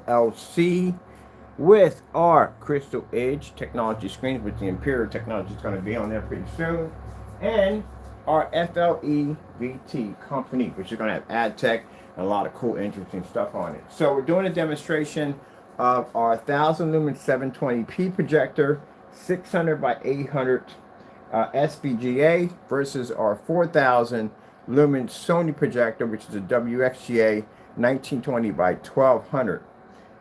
LLC with our Crystal Edge technology screens, which the IMPERIOR technology is going to be on there pretty soon, and our FLE-VT company, which is going to have ad tech and a lot of cool, interesting stuff on it. So we're doing a demonstration of our 1000 lumen 720p projector, 600 by 800 SVGA versus our 4000 lumen Sony projector, which is a WXGA 1920 by 1200.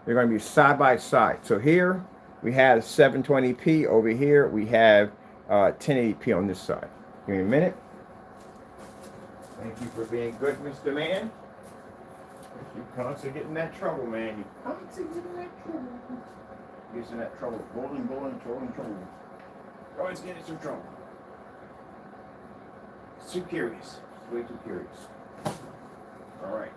They're going to be side by side. So here we have 720p. Over here we have 1080p on this side. Give me a minute. Thank you for being good, Mr. Man. You constantly getting that trouble, man. You constantly getting that trouble. Using that trouble. Bowling, trouble. Always getting some trouble. Too curious. Way too curious. All right.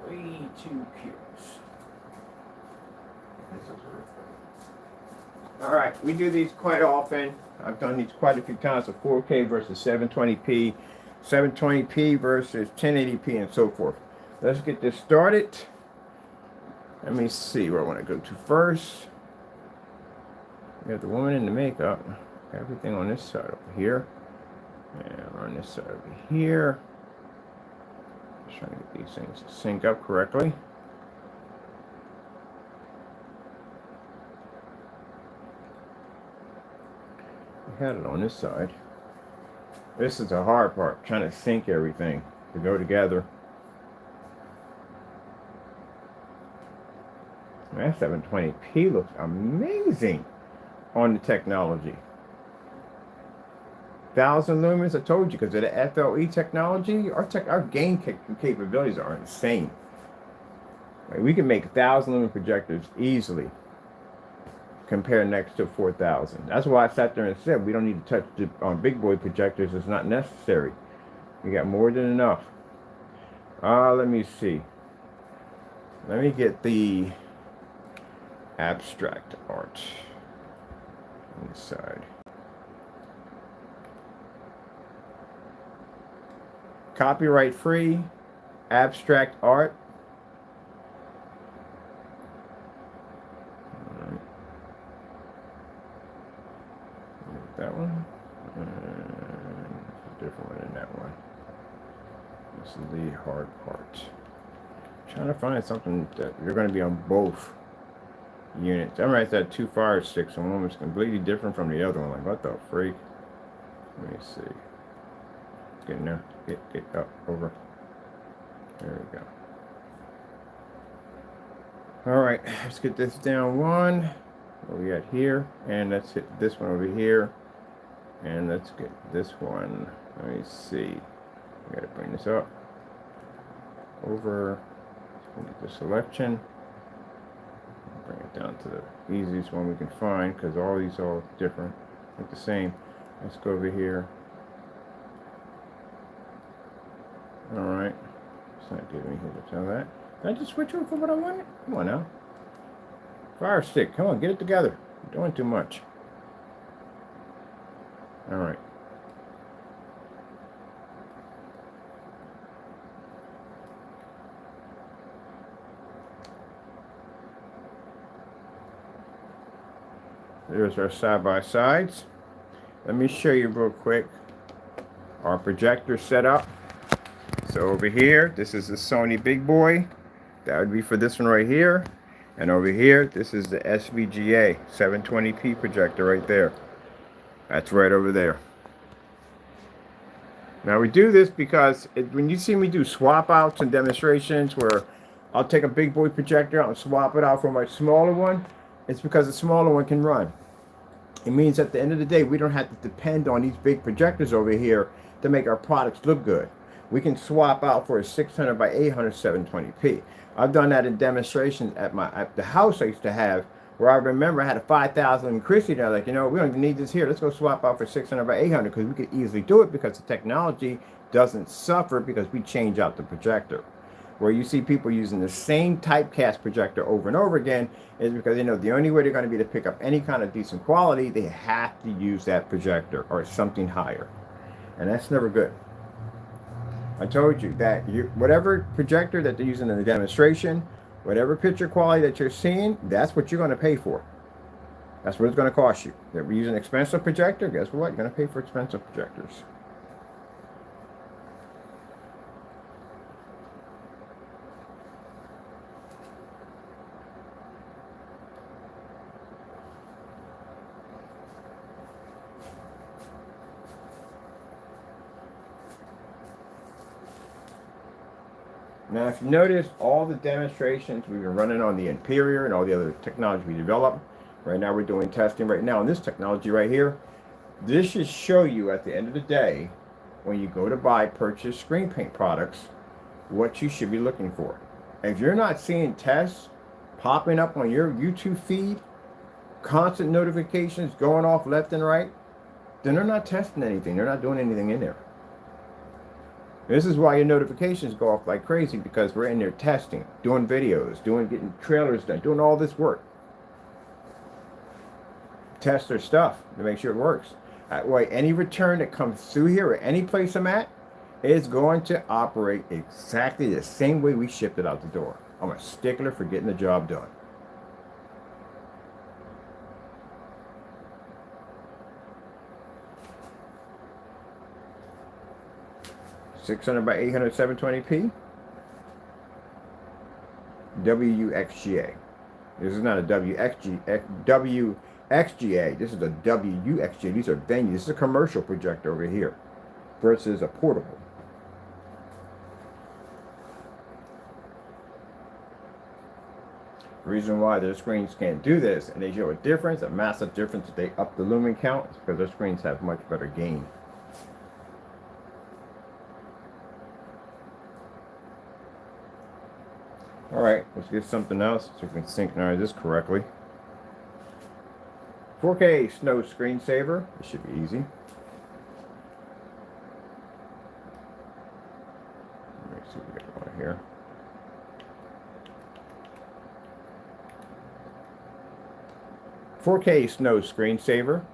Way too curious. All right, we do these quite often. I've done these quite a few times, so 4K versus 720p, 720p versus 1080p, and so forth. Let's get this started. Let me see where I want to go to first. We have the woman in the makeup. Got everything on this side over here. And on this side over here. Just trying to get these things to sync up correctly. We had it on this side. This is the hard part, trying to sync everything to go together. That 720p looks amazing on the technology. 1000 lumens, I told you, because of the FLE technology, our gain capabilities are insane. Like, we can make 1000 lumen projectors easily compared next to 4000. That's why I sat there and said we don't need to touch the big boy projectors. It's not necessary. We got more than enough. Let me see. Let me get the abstract art on the side. Copyright free, abstract art. That one. And a different one than that one. This is the hard part. I'm trying to find something that you're going to be on both units. I'm right at 2 fire sticks, and one was completely different from the other one. Like, what the freak? Let me see. Get in there. Get up, over. There we go. Alright, let's get this down one. What we got here? And let's hit this one over here. And let's get this one. Let me see. We gotta bring this up. Over. Get the selection. Bring it down to the easiest one we can find, because all these are different, like the same. Let's go over here. Alright. It's not giving me here to tell that. Did I just switch over for what I wanted? Come on now. Fire stick. Come on, get it together. You're doing too much. Alright. There's our side-by-sides. Let me show you real quick our projector setup. So over here, this is the Sony big boy. That would be for this one right here. And over here, this is the SVGA 720p projector right there. That's right over there. Now we do this because when you see me do swap outs and demonstrations where I'll take a big boy projector out and swap it out for my smaller one, it's because the smaller one can run. It means at the end of the day, we don't have to depend on these big projectors over here to make our products look good. We can swap out for a 600 by 800 720p. I've done that in demonstrations at the house I used to have, where I remember I had a 5000 in Christie. They're like, you know, we don't even need this here. Let's go swap out for 600 by 800, because we could easily do it because the technology doesn't suffer because we change out the projector. Where you see people using the same typecast projector over and over again is because they know the only way they're going to be to pick up any kind of decent quality, they have to use that projector or something higher. And that's never good. I told you that whatever projector that they're using in the demonstration, whatever picture quality that you're seeing, that's what you're going to pay for. That's what it's going to cost you. If we're using an expensive projector, guess what? You're going to pay for expensive projectors. Now, if you notice, all the demonstrations we've been running on the IMPERIOR and all the other technology we developed, right now we're doing testing right now on this technology right here. This should show you at the end of the day, when you go to purchase screen paint products, what you should be looking for. If you're not seeing tests popping up on your YouTube feed, constant notifications going off left and right, then they're not testing anything. They're not doing anything in there. This is why your notifications go off like crazy, because we're in there testing, doing videos, getting trailers done, doing all this work. Test their stuff to make sure it works. That way, any return that comes through here or any place I'm at is going to operate exactly the same way we shipped it out the door. I'm a stickler for getting the job done. .600 by 800 720p WXGA. This is not a WXGA. This is a WXGA. These are venues. This is a commercial projector over here versus a portable. The reason why their screens can't do this, and they show a difference, a massive difference if they up the lumen count, is because their screens have much better gain. Alright, let's get something else so we can synchronize this correctly. 4K snow screensaver. This should be easy. Let me see what we got going here. .4K snow screensaver.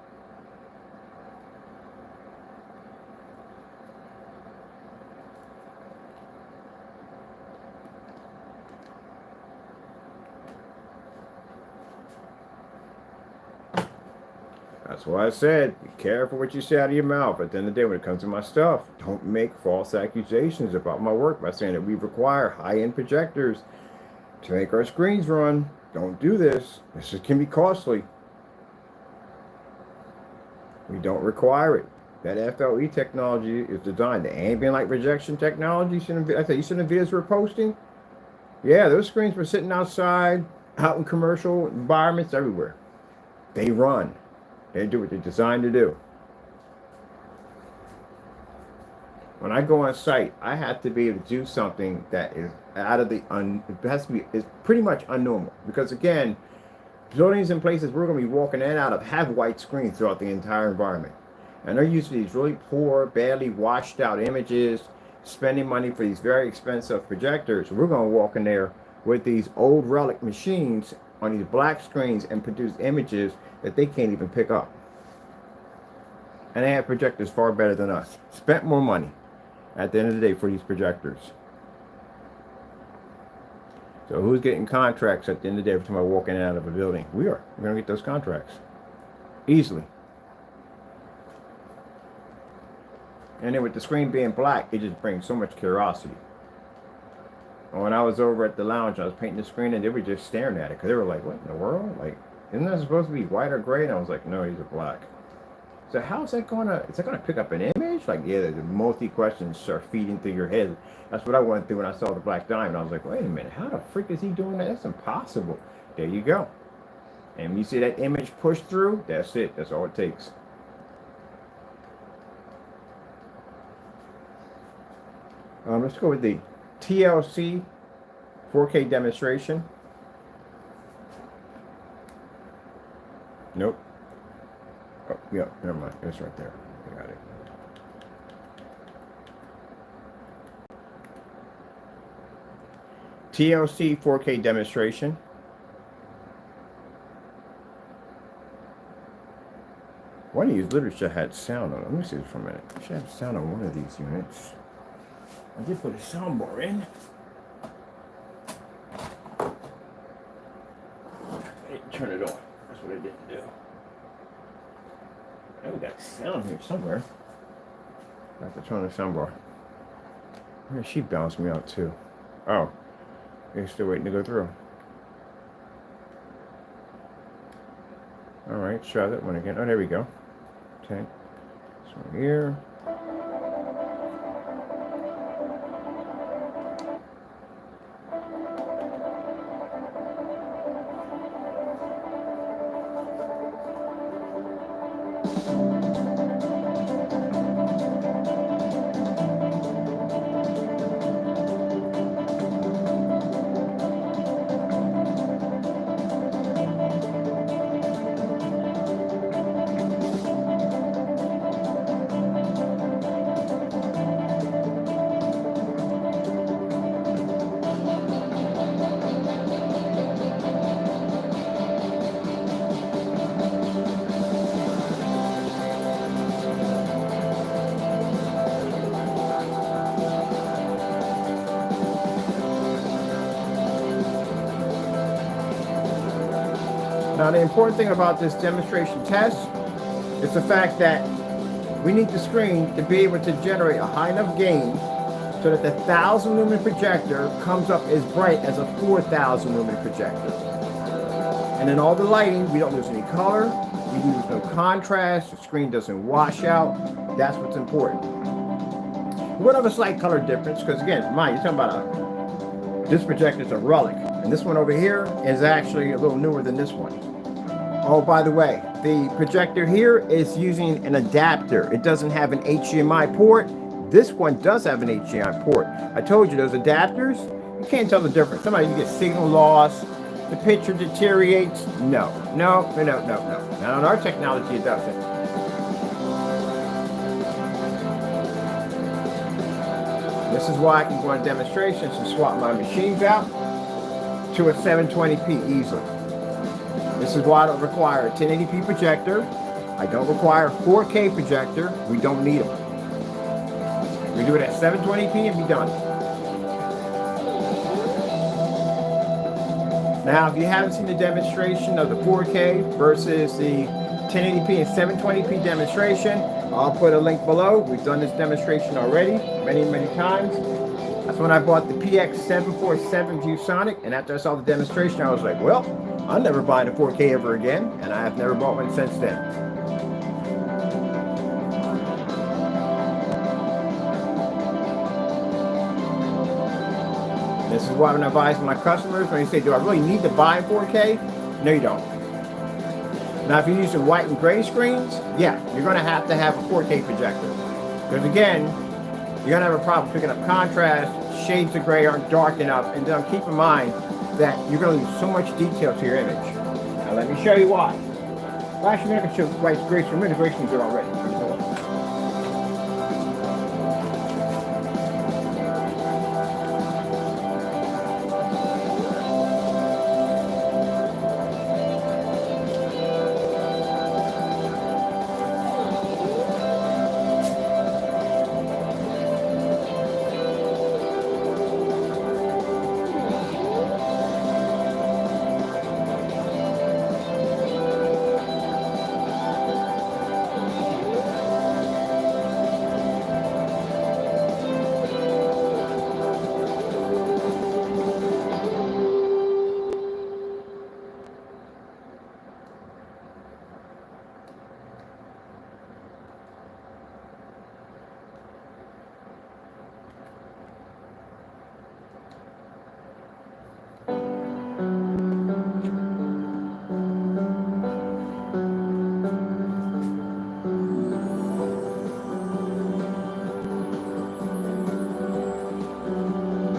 That's why I said, be careful what you say out of your mouth. At the end of the day, when it comes to my stuff, don't make false accusations about my work by saying that we require high-end projectors to make our screens run. Don't do this. This can be costly. We don't require it. That FLE technology is designed. The ambient light projection technology, you seen the videos we're posting? Yeah, those screens were sitting outside, out in commercial environments everywhere. They run. They do what they're designed to do. When I go on site, I have to be able to do something that is out of the it has to be, is pretty much unnormal. Because again, buildings and places we're going to be walking in and out of have white screens throughout the entire environment. And they're using these really poor, badly washed out images, spending money for these very expensive projectors. We're going to walk in there with these old relic machines on these black screens and produce images that they can't even pick up. And they have projectors far better than us. Spent more money at the end of the day for these projectors. So who's getting contracts at the end of the day every time I walk in and out of a building? We are. We're going to get those contracts. Easily. And then with the screen being black, it just brings so much curiosity. And when I was over at the lounge, I was painting the screen and they were just staring at it. Because they were like, what in the world? Like, isn't that supposed to be white or gray? And I was like, no, these are black. So how's that going to, is that going to pick up an image? Like, yeah, the multi-questions start feeding through your head. That's what I went through when I saw the black diamond. I was like, wait a minute, how the freak is he doing that? That's impossible. There you go. And when you see that image push through, that's it. That's all it takes. Let's go with the TLC 4K demonstration. Nope. Oh, yeah, never mind. It's right there. I got it. TLC 4K demonstration. One of these literally should have had sound on it. Let me see this for a minute. It should have sound on one of these units. I did put a soundbar in. I didn't turn it on. That's what I didn't do. Oh, we got sound here somewhere. I have to turn the soundbar. Yeah, she bounced me out too. Oh, you're still waiting to go through. All right, try that one again. Oh, there we go. 10. This one here. Now, the important thing about this demonstration test is the fact that we need the screen to be able to generate a high enough gain so that the 1,000 lumen projector comes up as bright as a 4,000 lumen projector. And in all the lighting, we don't lose any color, we lose no contrast, the screen doesn't wash out. That's what's important. We'll have a slight color difference because, again, mind, you're talking about this projector is a relic, and this one over here is actually a little newer than this one. Oh, by the way, the projector here is using an adapter. It doesn't have an HDMI port. This one does have an HDMI port. I told you those adapters, you can't tell the difference. Sometimes you get signal loss, the picture deteriorates. No. Now in our technology, it doesn't. This is why I can go on demonstrations and swap my machines out to a 720p easily. This is why I don't require a 1080p projector. I don't require a 4K projector. We don't need them. We do it at 720p and be done. Now, if you haven't seen the demonstration of the 4K versus the 1080p and 720p demonstration, I'll put a link below. We've done this demonstration already many times. That's when I bought the PX747 ViewSonic, and after I saw the demonstration, I was like, well, I'm never buying a 4K ever again, and I have never bought one since then. This is what I advise my customers when they say, do I really need to buy a 4K? No, you don't. Now, if you're using white and gray screens, yeah, you're going to have a 4K projector. Because again, you're going to have a problem picking up contrast, shades of gray aren't dark enough, and then keep in mind that you're going to lose so much detail to your image. Now, let me show you why. Well, actually, I'm going to show white and gray screen. The gray screens are already.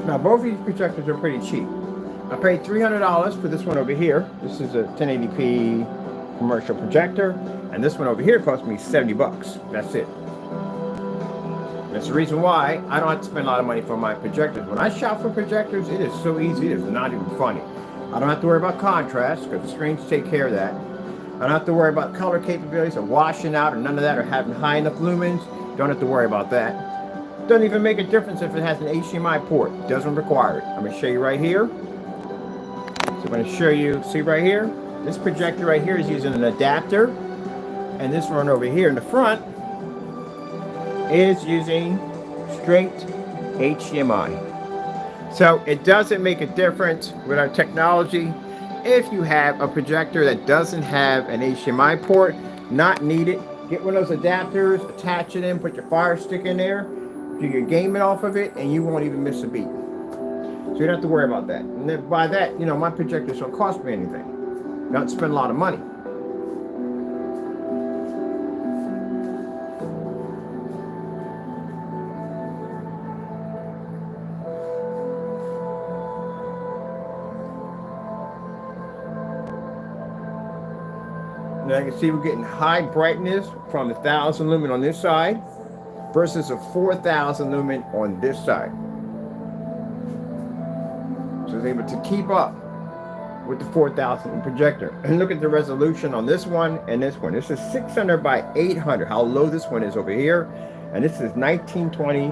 Now, both of these projectors are pretty cheap. I paid $300 for this one over here. This is a 1080p commercial projector, and this one over here cost me 70 bucks. That's it. That's the reason why I don't have to spend a lot of money for my projectors. When I shop for projectors, it is so easy, it is not even funny. I don't have to worry about contrast, because the screens take care of that. I don't have to worry about color capabilities or washing out or none of that, or having high enough lumens. Don't have to worry about that. Doesn't even make a difference if it has an HDMI port. Doesn't require it. I'm going to show you right here. So I'm going to show you, see right here? This projector right here is using an adapter. And this one over here in the front is using straight HDMI. So it doesn't make a difference with our technology. If you have a projector that doesn't have an HDMI port, not needed, get one of those adapters, attach it in, put your Fire Stick in there, do your gaming off of it, and you won't even miss a beat. So you don't have to worry about that. And then by that, you know, my projectors don't cost me anything. You don't spend a lot of money. Now you can see we're getting high brightness from the 1000 lumen on this side versus a 4000 lumen on this side. So it's able to keep up with the 4000 projector. And look at the resolution on this one and this one. This is 600 by 800, how low this one is over here. And this is 1920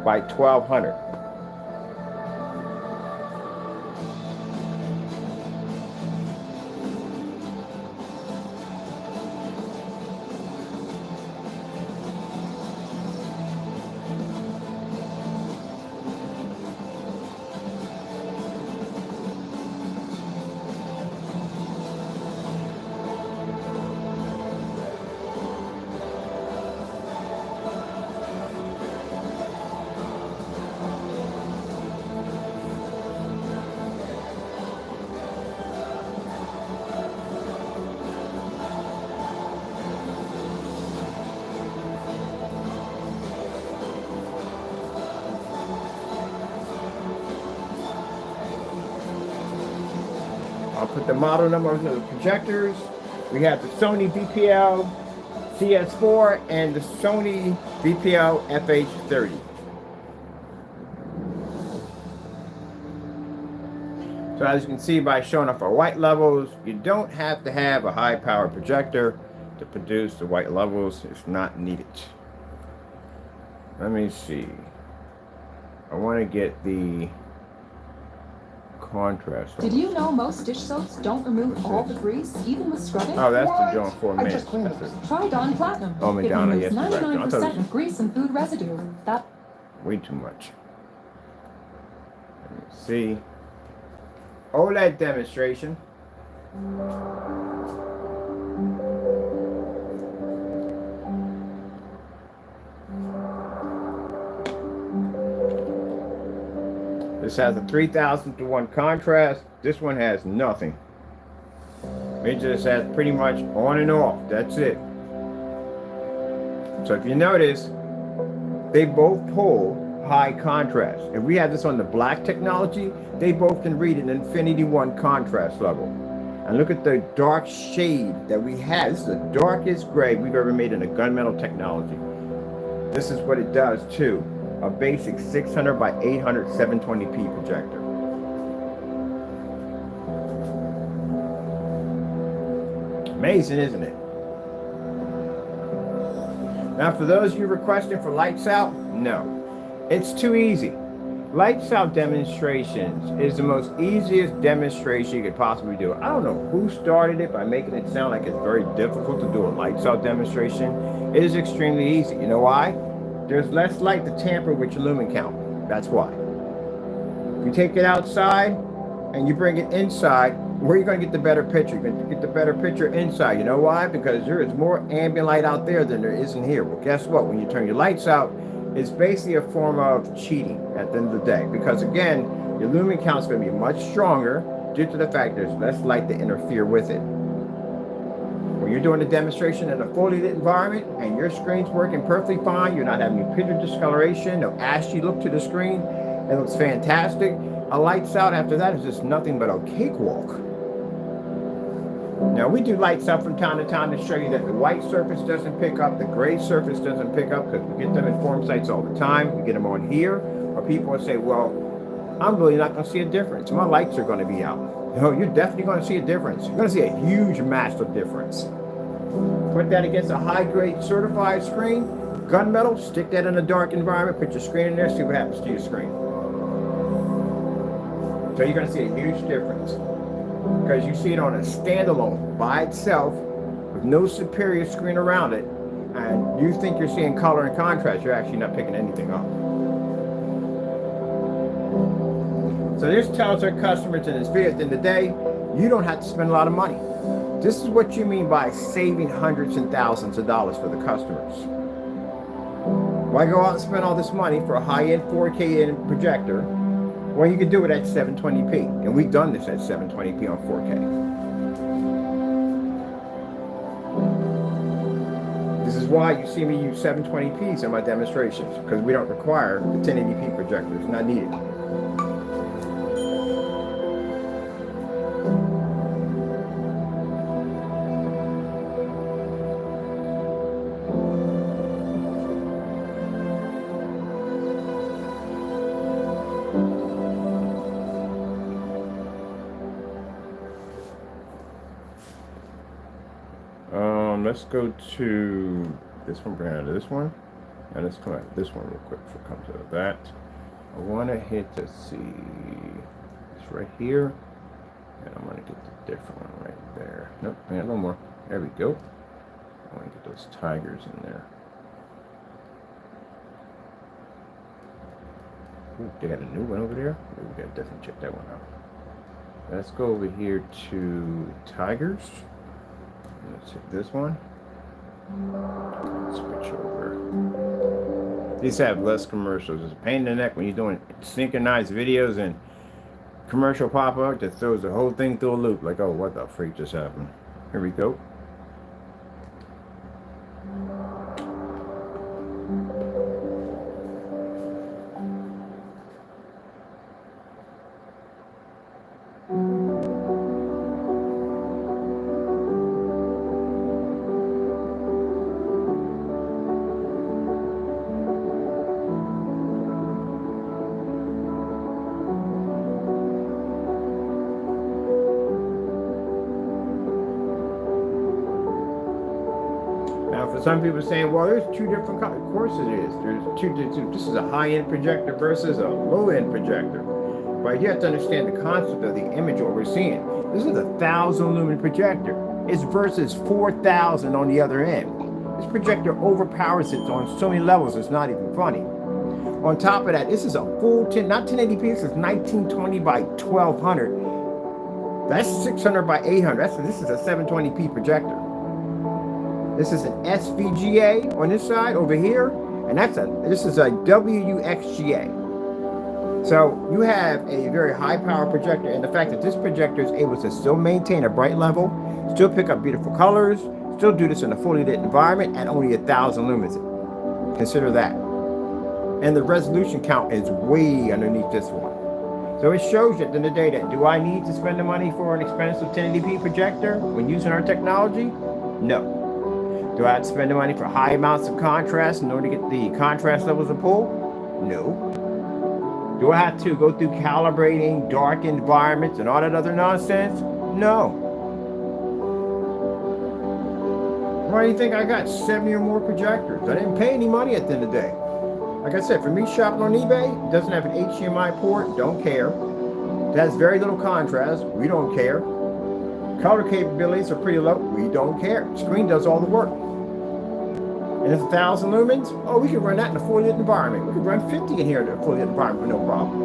by 1200. I'll put the model numbers of the projectors. We have the Sony VPL CS4 and the Sony VPL FH30. So as you can see by showing off our white levels, you don't have to have a high power projector to produce the white levels. It's not needed. Let me see. I want to get the contrast. Did you know most dish soaps don't remove all the grease, even with scrubbing? Oh, that's the John 4 minutes. Try Dawn Platinum. Oh, Madonna, yes, it removes 99% was of grease and food residue. That way too much. Let me see. OLED demonstration. This has a 3000:1 contrast. This one has nothing. It just has pretty much on and off. That's it. So if you notice, they both pull high contrast. If we have this on the black technology, they both can read an Infinity 1 contrast level. And look at the dark shade that we have. This is the darkest gray we've ever made in a gunmetal technology. This is what it does too. A basic 600 by 800 720p projector. Amazing, isn't it? Now for those of you requesting for lights out, no. It's too easy. Lights out demonstrations is the most easiest demonstration you could possibly do. I don't know who started it by making it sound like it's very difficult to do a lights out demonstration. It is extremely easy. You know why? There's less light to tamper with your lumen count. That's why. If you take it outside and you bring it inside, where are you going to get the better picture? You're going to get the better picture inside. You know why? Because there is more ambient light out there than there is in here. Well, guess what? When you turn your lights out, it's basically a form of cheating at the end of the day. Because again, your lumen count is going to be much stronger due to the fact there's less light to interfere with it. When you're doing a demonstration in a fully lit environment and your screen's working perfectly fine, you're not having any picture discoloration, no ashy look to the screen, it looks fantastic. A lights out after that is just nothing but a cakewalk. Now we do lights out from time to time to show you that the white surface doesn't pick up, the gray surface doesn't pick up, because we get them in form sites all the time. We get them on here, or people will say, well, I'm really not going to see a difference. My lights are going to be out. No, you're definitely going to see a difference. You're going to see a huge massive difference. Put that against a high-grade certified screen, Gunmetal, stick that in a dark environment, put your screen in there, see what happens to your screen. So you're going to see a huge difference. Because you see it on a standalone, by itself, with no superior screen around it, and you think you're seeing color and contrast, you're actually not picking anything up. So this tells our customers in this video, at the end of the day, you don't have to spend a lot of money. This is what you mean by saving hundreds and thousands of dollars for the customers. Why go out and spend all this money for a high-end 4K projector when you can do it at 720p? And we've done this at 720p on 4K. This is why you see me use 720p's in my demonstrations, because we don't require the 1080p projector. It's not needed. Let's go to this one, bring out this one, and let's come out this one real quick before it comes out of that. I want to hit to see it's right here, and I'm going to get the different one right there. Nope, a little more. There we go. I want to get those tigers in there. Ooh, they got a new one over there. Maybe we got to definitely check that one out. Let's go over here to tigers. Let's hit this one. Switch over. These have less commercials. It's a pain in the neck when you're doing synchronized videos and commercial pop up that throws the whole thing through a loop. Like, oh, what the freak just happened? Here we go. Some people are saying, well, there's two different colors. Of course it is. There's two. This is a high-end projector versus a low-end projector. But you have to understand the concept of the image, what we're seeing. This is a 1,000 lumen projector. It's versus 4,000 on the other end. This projector overpowers it on so many levels, it's not even funny. On top of that, this is a full 10, not 1080p, this is 1920 by 1200. That's 600 by 800. This is a 720p projector. This is an SVGA on this side over here, and this is a WUXGA. So you have a very high power projector, and the fact that this projector is able to still maintain a bright level, still pick up beautiful colors, still do this in a fully lit environment at only 1,000 lumens. Consider that. And the resolution count is way underneath this one. So it shows you at the end of the day that, do I need to spend the money for an expensive 1080p projector when using our technology? No. Do I have to spend the money for high amounts of contrast in order to get the contrast levels to pull? No. Do I have to go through calibrating dark environments and all that other nonsense? No. Why do you think I got 70 or more projectors? I didn't pay any money at the end of the day. Like I said, for me shopping on eBay, it doesn't have an HDMI port, don't care. It has very little contrast, we don't care. Color capabilities are pretty low, we don't care. Screen does all the work. And it's 1,000 lumens, oh, we can run that in a fully lit environment. We can run 50 in here in a fully lit environment with no problem.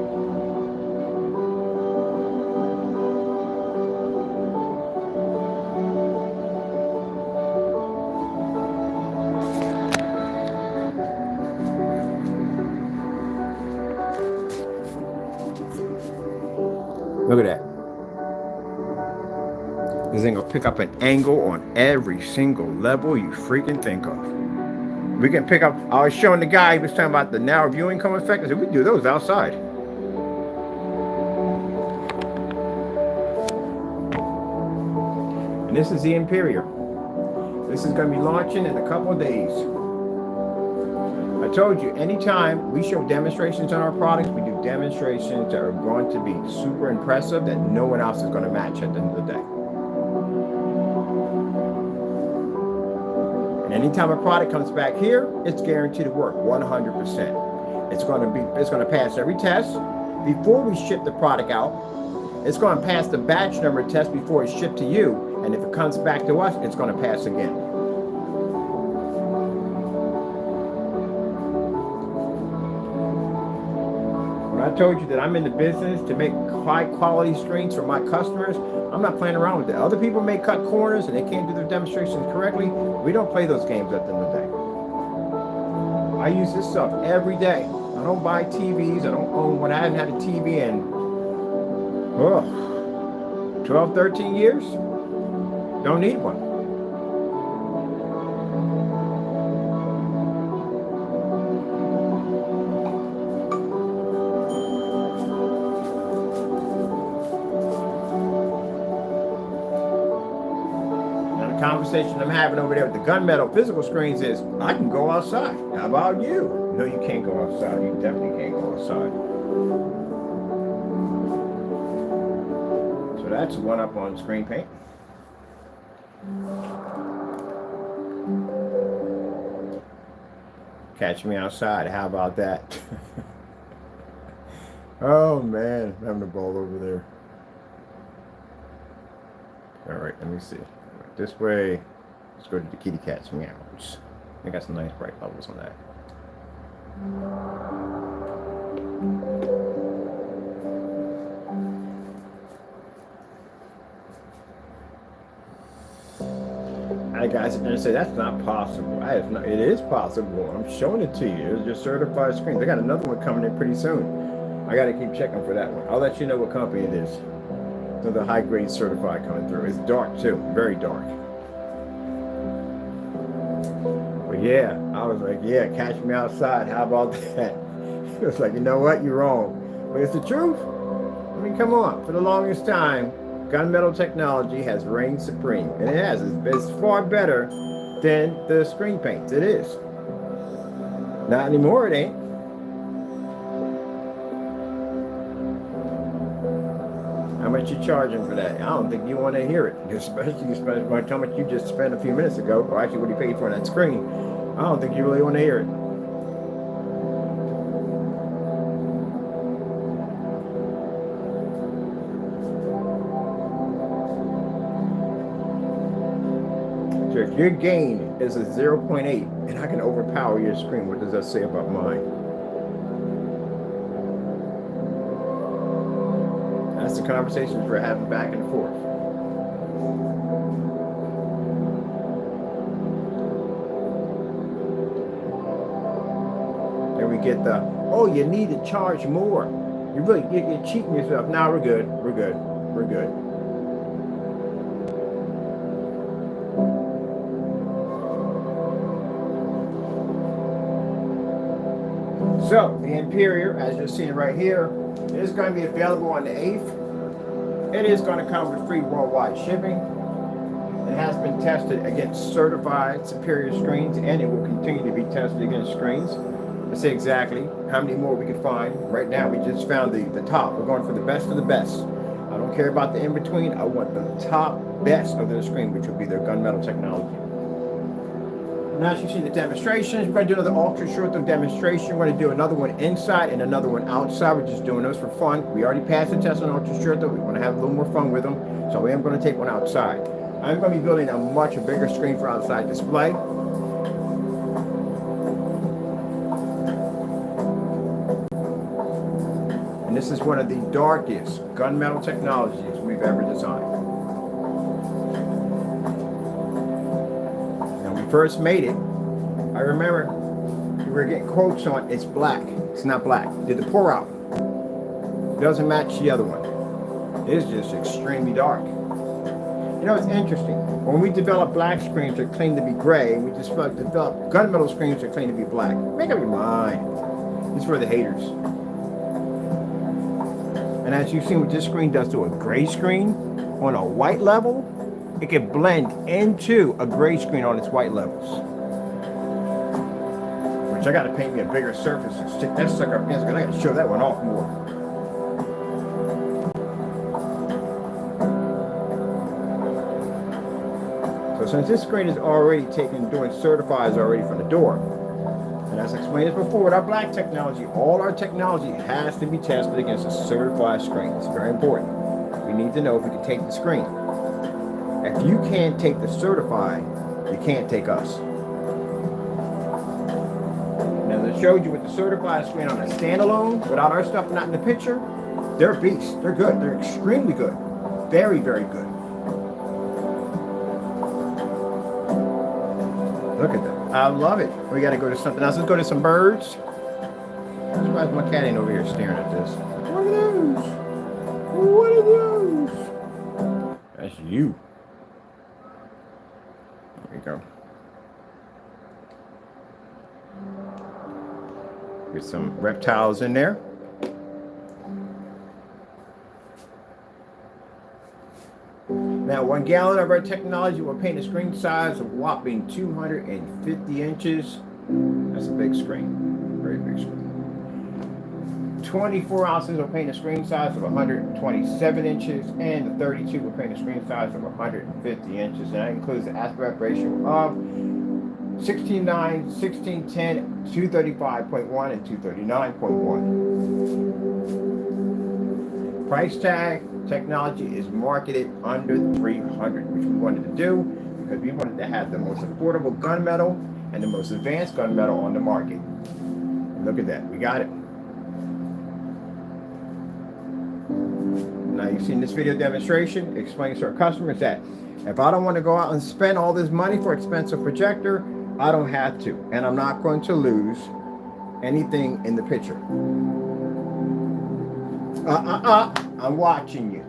Look at that. This thing will pick up an angle on every single level you freaking think of. We can pick up, I was showing the guy, he was talking about the narrow viewing cone effect. I said, we can do those outside. And this is the IMPERIOR. This is going to be launching in a couple of days. I told you, anytime we show demonstrations on our products, we do demonstrations that are going to be super impressive that no one else is going to match at the end of the day. Anytime a product comes back here, it's guaranteed to work 100%. It's going to pass every test before we ship the product out. It's going to pass the batch number test before it's shipped to you, and if it comes back to us, it's going to pass again. When I told you that I'm in the business to make high quality screens for my customers, I'm not playing around with it. Other people may cut corners and they can't do their demonstrations correctly. We don't play those games at the end of the day. I use this stuff every day. I don't buy TVs. I don't own one. I haven't had a TV in 12, 13 years. Don't need one. Conversation I'm having over there with the Gunmetal physical screens is, I can go outside. How about you? No, you can't go outside. You definitely can't go outside. So that's one up on screen paint. Catch me outside. How about that? Oh man, I'm having a ball over there. All right, let me see. This way, let's go to the kitty cat's meows. I got some nice bright bubbles on that. Hi guys, I'm gonna say that's not possible. It is possible. I'm showing it to you. It's just certified screens. I got another one coming in pretty soon. I got to keep checking for that one. I'll let you know what company it is. So the high grade certified coming through. It's dark too, very dark. But yeah, I was like, yeah, catch me outside. How about that? It was like, you know what? You're wrong. But it's the truth. I mean, come on. For the longest time, gunmetal technology has reigned supreme. And it has. It's far better than the screen paints. It is. Not anymore, it ain't. How much you charging for that? I don't think you want to hear it, especially by how much you just spent a few minutes ago, or actually what you paid for on that screen. I don't think you really want to hear it. So if your gain is a 0.8 and I can overpower your screen, what does that say about mine? That's the conversations we're having back and forth. And we get the, oh, you need to charge more. You're cheating yourself. Now we're good. We're good. We're good. So the IMPERIOR, as you're seeing right here, is going to be available on the 8th. It is going to come with free worldwide shipping. It has been tested against certified superior screens, and it will continue to be tested against screens. Let's see exactly how many more we can find. Right now, we just found the top. We're going for the best of the best. I don't care about the in-between. I want the top best of their screen, which will be their gunmetal technology. Now, as you see the demonstrations, we're going to do another ultra short demonstration. We're going to do another one inside and another one outside. We're just doing those for fun. We already passed the test on ultra short. We want to have a little more fun with them. So I am going to take one outside. I'm going to be building a much bigger screen for outside display. And this is one of the darkest gunmetal technologies we've ever designed. First made it, I remember we were getting quotes on it's black. It's not black. Did the pour out. Doesn't match the other one. It's just extremely dark. You know, it's interesting. When we develop black screens that claim to be gray, we just develop gunmetal screens that claim to be black. Make up your mind. It's for the haters. And as you've seen what this screen does to a gray screen on a white level, it can blend into a gray screen on its white levels. Which I got to paint me a bigger surface and stick that sucker up against, because I got to show that one off more. So since this screen is already doing certifies already from the door, and as I explained this before, with our black technology, all our technology has to be tested against a certified screen. It's very important. We need to know if we can take the screen. If you can't take the certified, you can't take us. Now, as I showed you with the certified screen on a standalone, without our stuff not in the picture, they're beasts. They're good. They're extremely good. Very, very good. Look at that. I love it. We got to go to something else. Let's go to some birds. I'm surprised my cat ain't over here staring at this. What are those? What are those? That's you. There we go. Get some reptiles in there. Now, 1 gallon of our technology will paint a screen size of whopping 250 inches. That's a big screen. Very big screen. 24 ounces will paint a screen size of 127 inches, and the 32 will paint a screen size of 150 inches. And that includes the aspect ratio of 16:9, 16:10, 235.1, and 239.1. Price tag, technology is marketed under 300, which we wanted to do because we wanted to have the most affordable gunmetal and the most advanced gunmetal on the market. And look at that, we got it. Now you've seen this video demonstration, explains to our customers that if I don't want to go out and spend all this money for expensive projector, I don't have to, and I'm not going to lose anything in the picture. I'm watching you.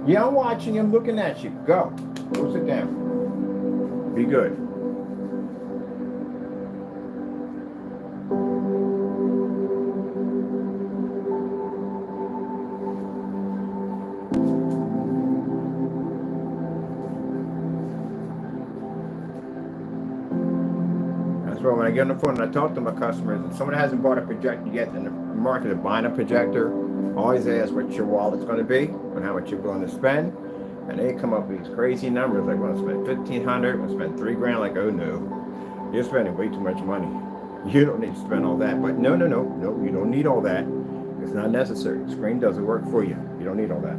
Yeah, I'm watching you. I'm looking at you. Go sit down. Be good. Well, when I get on the phone and I talk to my customers, and someone hasn't bought a projector yet in the market of buying a projector, I always ask what your wallet's going to be and how much you're willing to spend. And they come up with these crazy numbers like, well, I spend $1,500, I spend $3,000. Like, oh no, you're spending way too much money. You don't need to spend all that. But no, you don't need all that. It's not necessary. The screen doesn't work for you. You don't need all that.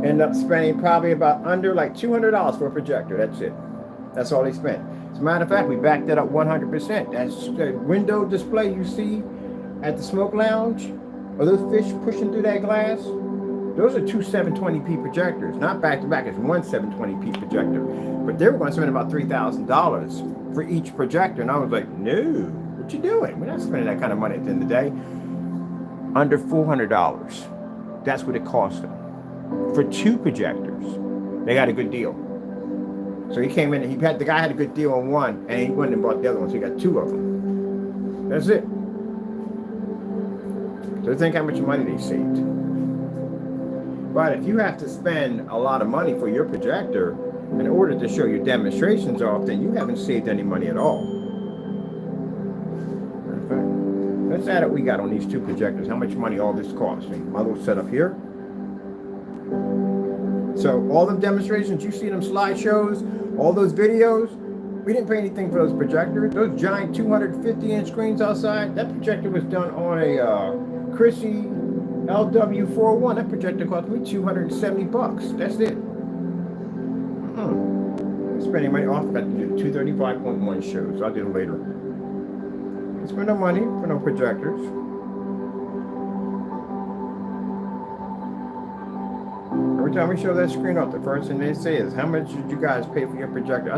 End up spending probably about under like $200 for a projector. That's it. That's all they spend. As a matter of fact, we backed that up 100%. That's the window display you see at the smoke lounge, or those fish pushing through that glass, those are 2 720p projectors, not back to back. It's 1 720p projector. But they were going to spend about $3,000 for each projector. And I was like, no, what you doing? We're not spending that kind of money at the end of the day. Under $400. That's what it cost them. For 2 projectors, they got a good deal. So he came in and the guy had a good deal on one, and he went and bought the other one, so he got 2 of them. That's it. So think how much money they saved. But if you have to spend a lot of money for your projector in order to show your demonstrations off, then you haven't saved any money at all. Let's add what we got on these 2 projectors. How much money all this costs? My little setup here. So all the demonstrations, you see them slideshows, all those videos, we didn't pay anything for those projectors. Those giant 250-inch screens outside, that projector was done on a Chrissy LW401. That projector cost me $270. That's it. Spending money off, got to do 235.1 shows. I'll do them later. Spend no money for no projectors. Every time we show that screen up, the first thing they say is, how much did you guys pay for your projector?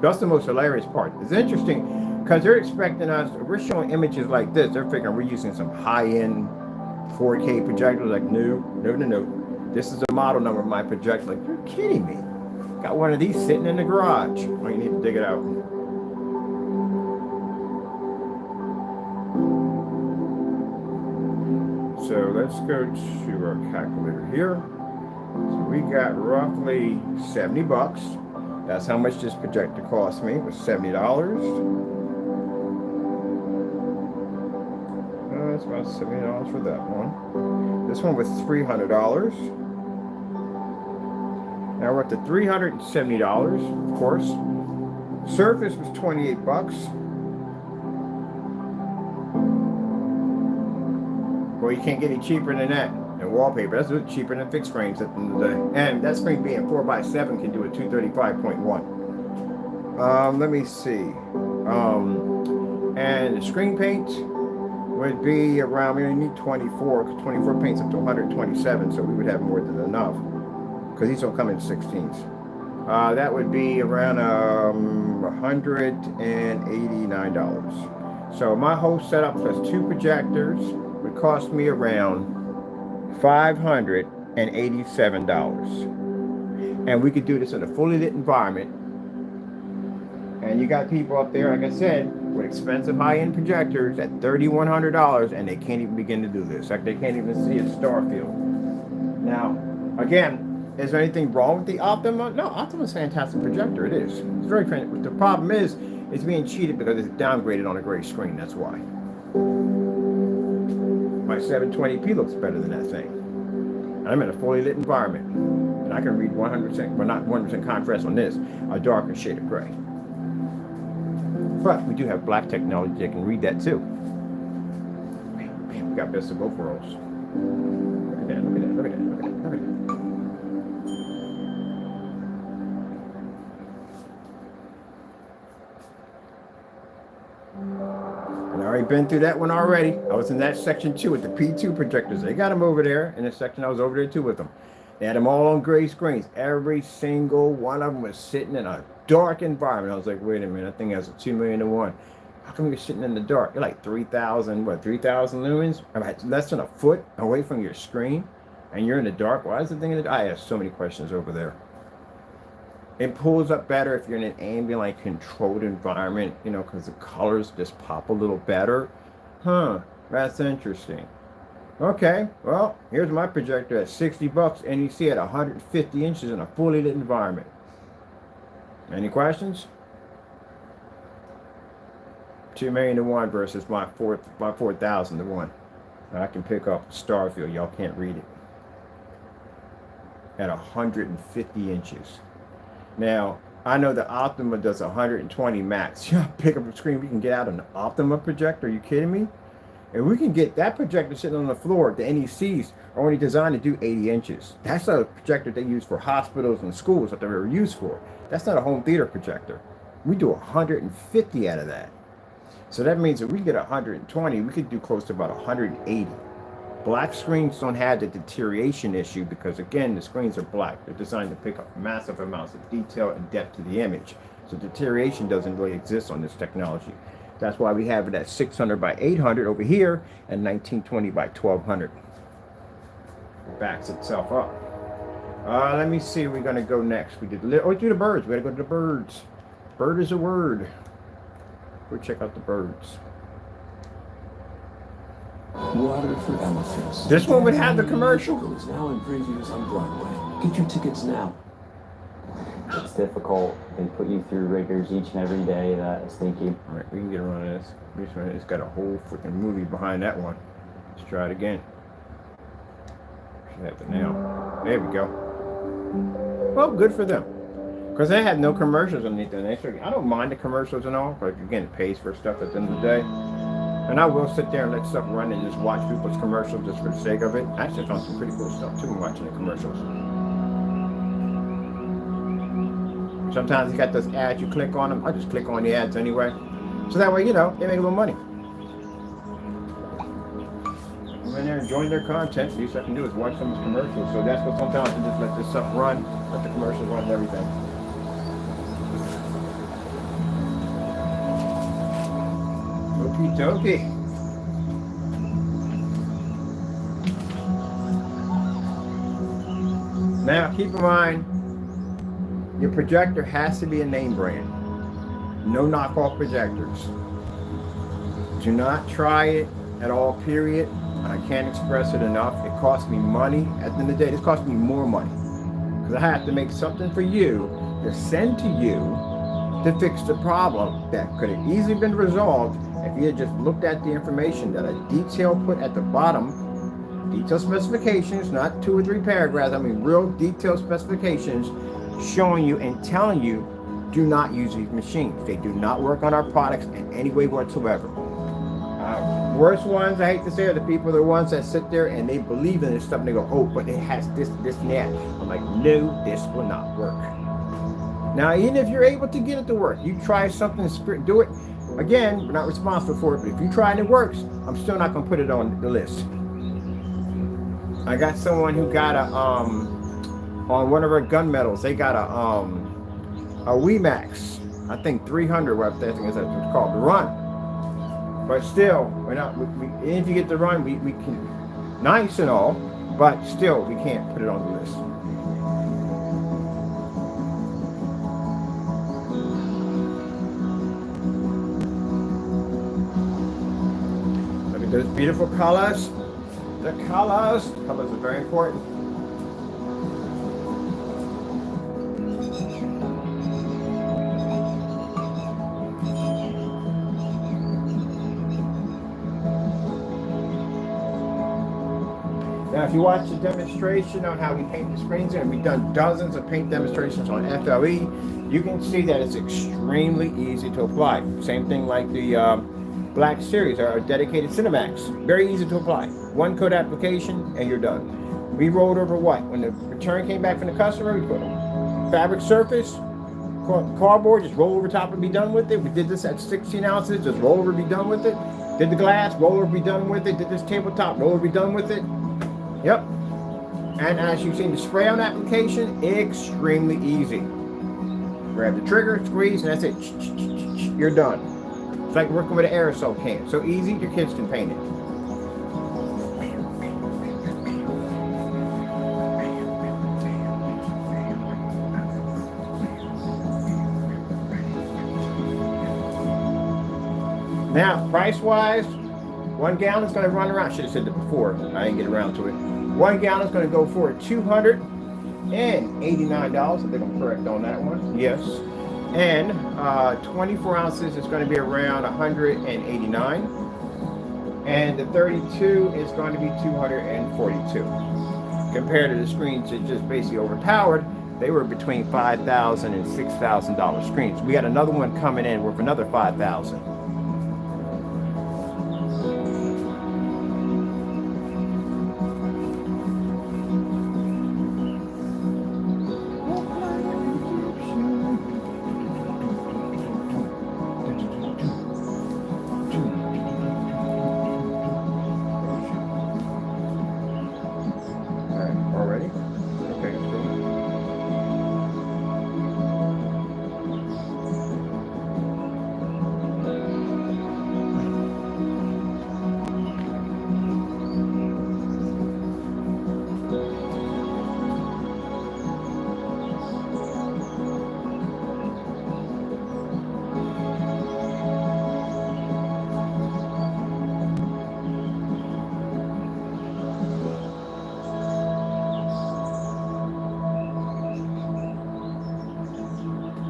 That's the most hilarious part. It's interesting because they're expecting us, we're showing images like this. They're figuring we're using some high-end 4K projector. Like, no. This is the model number of my projector. Like, you're kidding me. Got one of these sitting in the garage. Oh, you need to dig it out. So let's go to our calculator here. So we got roughly $70. That's how much this projector cost me. It was $70. That's about $70 for that one. This one was $300. Now we're up to $370, of course. Surface was 28 bucks. Well, you can't get any cheaper than that. And wallpaper, that's cheaper than fixed frames at the end of the day. And that screen being 4x7 can do a 235.1. Let me see. And the screen paint would be around, we only need 24, because 24 paints up to 127, so we would have more than enough. Because these don't come in 16s. That would be around $189. So my whole setup plus 2 projectors would cost me around $587. And we could do this in a fully lit environment. And you got people up there, like I said, with expensive high-end projectors at $3,100, and they can't even begin to do this. Like, they can't even see a star field. Now, again, is there anything wrong with the Optima? No, Optima's a fantastic projector. It is. It's very fantastic. The problem is, it's being cheated because it's downgraded on a gray screen. That's why. My 720p looks better than that thing. I'm in a fully lit environment, and I can read 100%, well, not 100% contrast on this, a darker shade of gray. But we do have black technology that can read that too. Man, we got best of both worlds. Look at that, look at that, look at that, look at that, look at that. And I already been through that one already. I was in that section too with the P2 projectors. They got them over there in the section. I was over there too with them. They had them all on gray screens. Every single one of them was sitting in a dark environment. I was like, wait a minute, that thing has a 2 million to 1. How come you're sitting in the dark? You're like 3,000 lumens? About less than a foot away from your screen, and you're in the dark. Why is the thing in the dark? I have so many questions over there. It pulls up better if you're in an ambient, like, controlled environment, you know, because the colors just pop a little better. Huh, that's interesting. Okay, well, here's my projector at 60 bucks, and you see at 150 inches in a fully lit environment. Any questions? 2 million to 1 versus my 4,000 to 1. I can pick up Starfield. Y'all can't read it. At 150 inches. Now, I know the Optima does 120 max. You pick up a screen we can get out an Optima projector. Are you kidding me? And we can get that projector sitting on the floor. The NECs are only designed to do 80 inches. That's a projector they use for hospitals and schools that they're ever used for. That's not a home theater projector. We do 150 out of that. So that means if we get 120, we could do close to about 180. Black screens don't have the deterioration issue because, again, the screens are black. They're designed to pick up massive amounts of detail and depth to the image. So deterioration doesn't really exist on this technology. That's why we have it at 600 by 800 over here and 1920 by 1200. It backs itself up. Let me see where we're going to go next. We did do the birds. We got to go to the birds. Bird is a word. Go check out the birds. Water for Elephants. This one would have the commercial. Is now in previews on Broadway. Get your tickets now. It's difficult. They put you through rigors each and every day that is thinking. All right, we can get around this. It's got a whole freaking movie behind that one. Let's try it again. Should have it now. There we go. Well, good for them. Because they had no commercials on anything. I don't mind the commercials and all, but again, it pays for stuff at the end of the day. And I will sit there and let stuff run and just watch people's commercials just for the sake of it. Actually, I found some pretty cool stuff too watching the commercials. Sometimes you got those ads, you click on them. I just click on the ads anyway. So that way, you know, they make a little money. I'm in there enjoying their content. The least I can do is watch some of the commercials. So that's what sometimes I just let this stuff run, let the commercials run and everything. Okie dokie. Now, keep in mind, your projector has to be a name brand. No knockoff projectors. Do not try it at all, period. I can't express it enough. It costs me money. At the end of the day, this costs me more money. Because I have to make something for you to send to you to fix the problem that could have easily been resolved if you had just looked at the information that a detail put at the bottom. Detailed specifications, not 2 or 3 paragraphs. I mean real detailed specifications showing you and telling you, do not use these machines. They do not work on our products in any way whatsoever. Worst ones, I hate to say, are the people, the ones that sit there and they believe in this stuff and they go, oh, but it has this, this, and that. I'm like, no, this will not work. Now, even if you're able to get it to work, you try something, do it. Again, we're not responsible for it, but if you try and it works, I'm still not gonna put it on the list. I got someone who got a, on one of our gunmetals, they got a WeMax, I think 300, what I think is what it's called, the run. But still, we're not, if you get the run, we can, nice and all, but still, we can't put it on the list. Look at those beautiful colors. The colors are very important. Now, if you watch the demonstration on how we paint the screens, and we've done dozens of paint demonstrations on FLE, you can see that it's extremely easy to apply. Same thing like the Black Series, our dedicated Cinemax. Very easy to apply. One coat application, and you're done. We rolled over what? When the return came back from the customer, we put a fabric surface, cardboard, just roll over top and be done with it. We did this at 16 ounces, just roll over, be done with it. Did the glass, roll over, be done with it. Did this tabletop, roll over, be done with it. Yep. And as you've seen, the spray on application, extremely easy. Grab the trigger, squeeze, and that's it. You're done. It's like working with an aerosol can. So easy, your kids can paint it. Now, price-wise, 1 gallon is going to run around. I should have said that before. I didn't get around to it. 1 gallon is going to go for $289. I think I'm correct on that one. Yes. And 24 ounces is going to be around $189. And the 32 is going to be $242. Compared to the screens that just basically overpowered, they were between $5,000 and $6,000 screens. We got another one coming in worth another $5,000.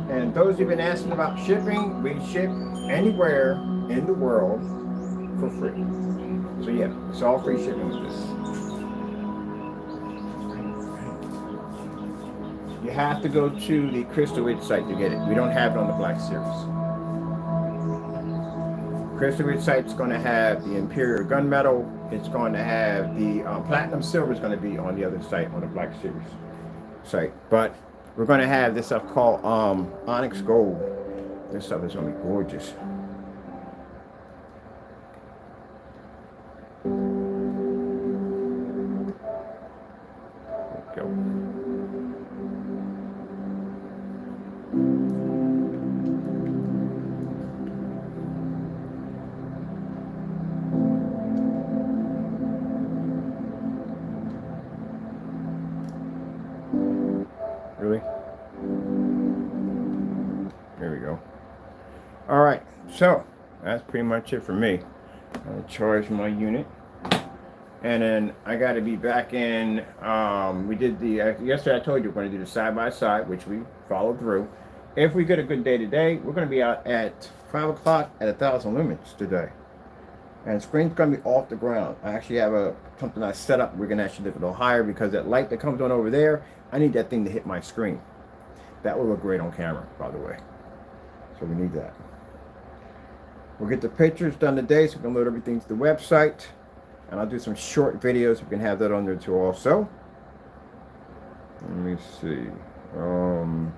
And those who've been asking about shipping, we ship anywhere in the world for free. So yeah, it's all free shipping with this. You have to go to the Crystal Ridge site to get it. We don't have it on the Black Series. Crystal Ridge site's going to have the IMPERIOR gunmetal. It's going to have the platinum silver is going to be on the other site, on the Black Series site. But we're going to have this stuff called Onyx Gold. This stuff is going to be gorgeous. There we go. Really? There we go. All right, so that's pretty much it for me. I'm gonna charge my unit, and then I got to be back in. We did the yesterday. I told you we're going to do the side by side, which we followed through. If we get a good day today, we're going to be out at 5 o'clock at 1,000 lumens today, and the screen's going to be off the ground. I actually have something I set up. We're going to actually lift it a little higher because that light that comes on over there, I need that thing to hit my screen. That will look great on camera, by the way. So we need that. We'll get the pictures done today so we can load everything to the website. And I'll do some short videos. We can have that on there too also. Let me see. I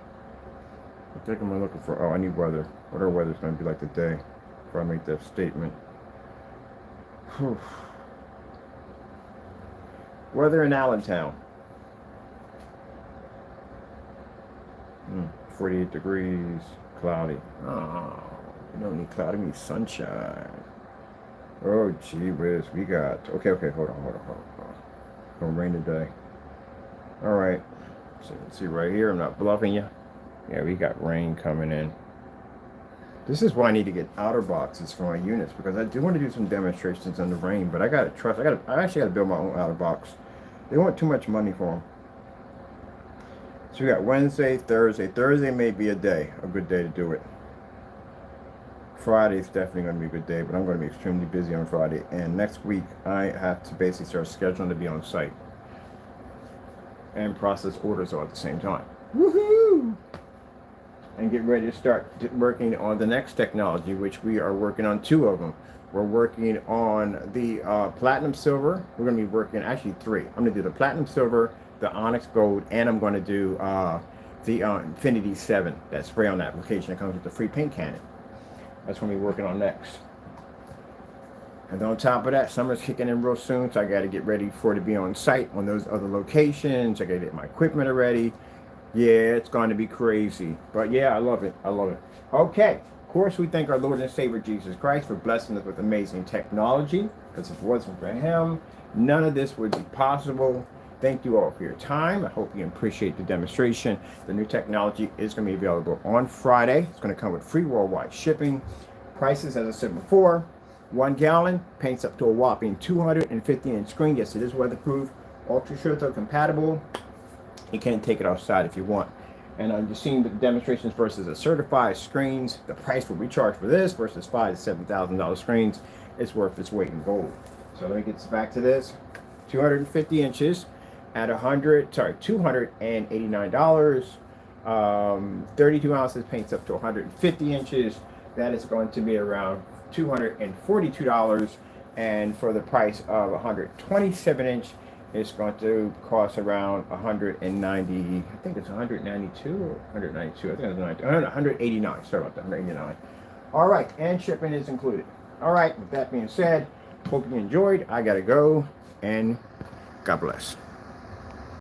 think I'm looking for, oh, I need weather. What our weather's going to be like today before I make that statement. Whew. Weather in Allentown. 48 degrees, cloudy. Oh, we don't need cloudy, we need sunshine. Oh, gee whiz, we got, okay, hold on. Gonna rain today. All right, so you can see right here, I'm not bluffing you. Yeah, we got rain coming in. This is why I need to get outer boxes for my units, because I do want to do some demonstrations on the rain, but I gotta trust, I actually gotta build my own outer box. They want too much money for them. So we got Wednesday, Thursday. Thursday may be a good day to do it. Friday is definitely going to be a good day, but I'm going to be extremely busy on Friday. And next week, I have to basically start scheduling to be on site and process orders all at the same time. Woohoo! And get ready to start working on the next technology, which we are working on 2 of them. We're working on the platinum silver. We're going to be working, actually 3. I'm going to do the platinum silver, the onyx gold, and I'm going to do the Infinity 7, that spray on application that comes with the free paint cannon. That's what we're working on next. And on top of that, summer's kicking in real soon, so I got to get ready for it to be on site on those other locations. I got to get my equipment ready. Yeah, it's going to be crazy. But yeah, I love it. Okay. Of course, we thank our Lord and Savior Jesus Christ for blessing us with amazing technology, because if it wasn't for Him, none of this would be possible. Thank you all for your time. I hope you appreciate the demonstration. The new technology is going to be available on Friday. It's going to come with free worldwide shipping. Prices, as I said before, 1 gallon, paints up to a whopping 250-inch screen. Yes, it is weatherproof, ultra short compatible. You can take it outside if you want. And I'm just seeing the demonstrations versus the certified screens. The price will be charged for this versus $5,000 to $7,000 screens. It's worth its weight in gold. So let me get back to this. 250 inches at $289. 32 ounces, paints up to 150 inches. That is going to be around $242. And for the price of 127 inch, it's going to cost around 190. I think it's 192 or 192. I think it's 189. Sorry about that, 189. All right, and shipping is included. All right, with that being said, hope you enjoyed. I gotta go, and God bless.